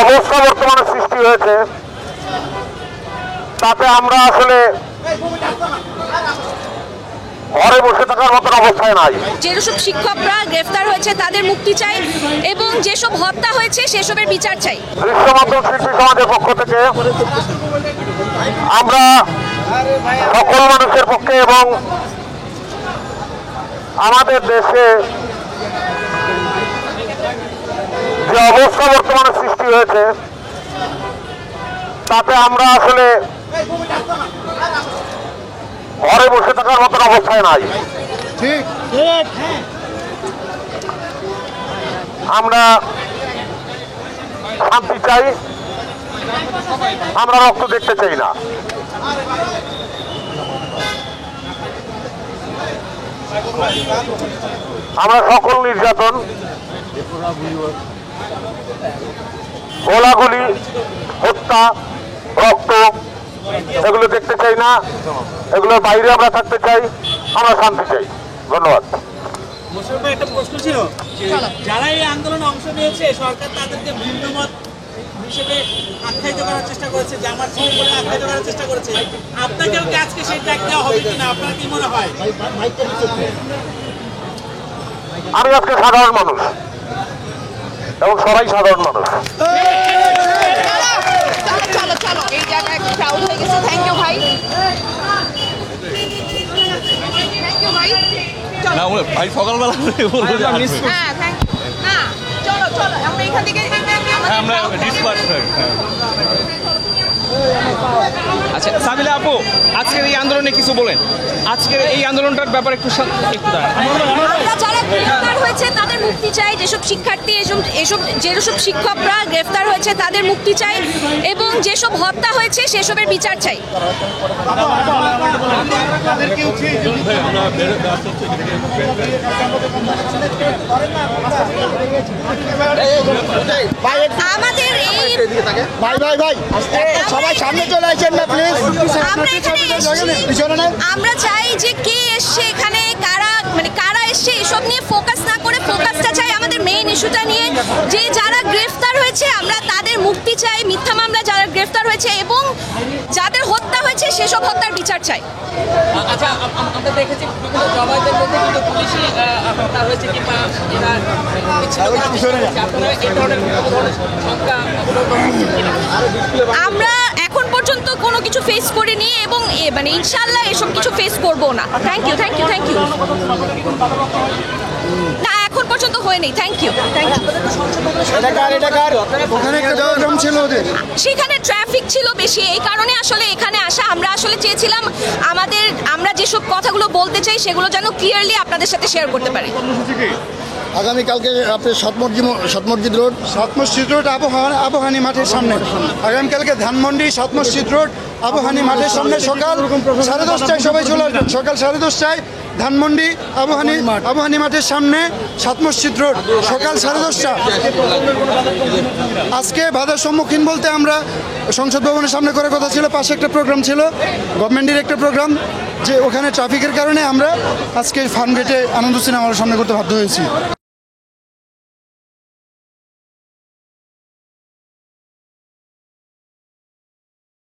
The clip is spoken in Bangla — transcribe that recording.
অবস্থা বর্তমানে সৃষ্টি হয়েছে তাতে আমরা আসলে ঘরে বসে থাকার মতন অবস্থায় নাই। যেসব শিক্ষকরা গ্রেফতার হয়েছে তাদের মুক্তি চাই এবং যেসব হত্যা হয়েছে সেসবের বিচার চাই। দৃশ্য মাধ্যম শিল্পী সমাজের পক্ষ থেকে আমরা সকল মানুষের পক্ষে এবং আমাদের দেশে যে অবস্থা বর্তমানে সৃষ্টি হয়েছে তাতে আমরা আসলে ঘরে বসে থাকার মতন অবস্থায় নাই। ঠিক আমরা শান্তি চাই, আমরা রক্ত দেখতে চাই না। আমরা সকল নির্যাতন, গোলাগুলি, হত্যা, রক্ত এগুলো দেখতে চাই না। এগুলোর বাইরে আমরা থাকতে চাই, আমরা শান্তি চাই। ধন্যবাদ। একটা প্রশ্ন ছিল, যারা এই আন্দোলনে অংশ নিয়েছে সরকার তাদেরকে ভিন্নমত হিসেবে আখ্যায়িত করার চেষ্টা করেছে, জামাত শিবির বলে আখ্যায়িত করার চেষ্টা করেছে। আপনাকেও কি আজকে সেই ট্যাগ দেওয়া হবে কিনা, আপনার কি মনে হয়? আমি আজকে সাধারণ মানুষ এবং সবাই সাধারণ মানুষ। চলো চলো, এই জায়গায় ক্রাউড হয়ে গেছে। থ্যাংক ইউ ভাই, থ্যাংক ইউ ভাই। না ভাই সকালবেলা হ্যাঁ থ্যাংক না, চলো চলো আমরা এখান থেকে আমরা আচ্ছা সাবিলা আপু, আজকের এই আন্দোলনে কিছু বলেন। আজকের এই আন্দোলনটার ব্যাপারে একটু আমরা যারা গ্রেফতার হয়েছে তাদের মুক্তি চাই, যেসব শিক্ষার্থী যেসব শিক্ষকরা গ্রেফতার হয়েছে তাদের মুক্তি চাই এবং যেসব হত্যা হয়েছে সেসবের বিচার চাই। আমাদের এই সবাই সামনে চলে আসেন না প্লিজ। আমরা চাই যে কে এসছে এখানে, কারা এসছে এসব নিয়ে ফোকাস না করে ফোকাসটা চাই আমাদের মেইন ইস্যুটা নিয়ে, যে যারা গ্রেফতার হয়েছে আমরা তাদের মুক্তি চাই, মিথ্যা মামলা যারা গ্রেফতার হয়েছে এবং যাদের হত্যা হয়েছে সেসব হত্যার বিচার চাই। আচ্ছা, আমরা দেখেছি বিভিন্ন জবাইদের মধ্যে কিন্তু পুলিশই হত্যা হয়েছে কিংবা আমরা এখন পর্যন্ত কোনো কিছু ফেস করিনি এবং ইনশাল্লাহ এসব কিছু ফেস করবো না। Thank you thank you thank you. না এখন পর্যন্ত হয়নি। Thank you thank you. সেখানে ট্রাফিক ছিল বেশি, এই কারণে আসলে এখানে আসা। আমরা আসলে চেয়েছিলাম আমরা যেসব কথাগুলো বলতে চাই সেগুলো যেন ক্লিয়ারলি আপনাদের সাথে শেয়ার করতে পারি। আগামীকালকে আপনার সাত মসজিদ রোড আবহানি মাঠের সামনে, আগামীকালকে ধানমন্ডি সাত মসজিদ রোড আবহানি মাঠের সামনে সকাল 10:30টায় সবাই চলে আসবেন। সকাল 10:30টায় ধানমন্ডি আবহানি মাঠের সামনে সাত মসজিদ রোড সকাল 10:30টা। আজকে বাধার সম্মুখীন বলতে আমরা সংসদ ভবনের সামনে করার কথা ছিল, পাশে একটা প্রোগ্রাম ছিল গভর্নমেন্টের একটা প্রোগ্রাম, যে ওখানে ট্রাফিকের কারণে আমরা আজকে ফার্মগেটে আনন্দ সিনেমার সামনে করতে বাধ্য হয়েছি।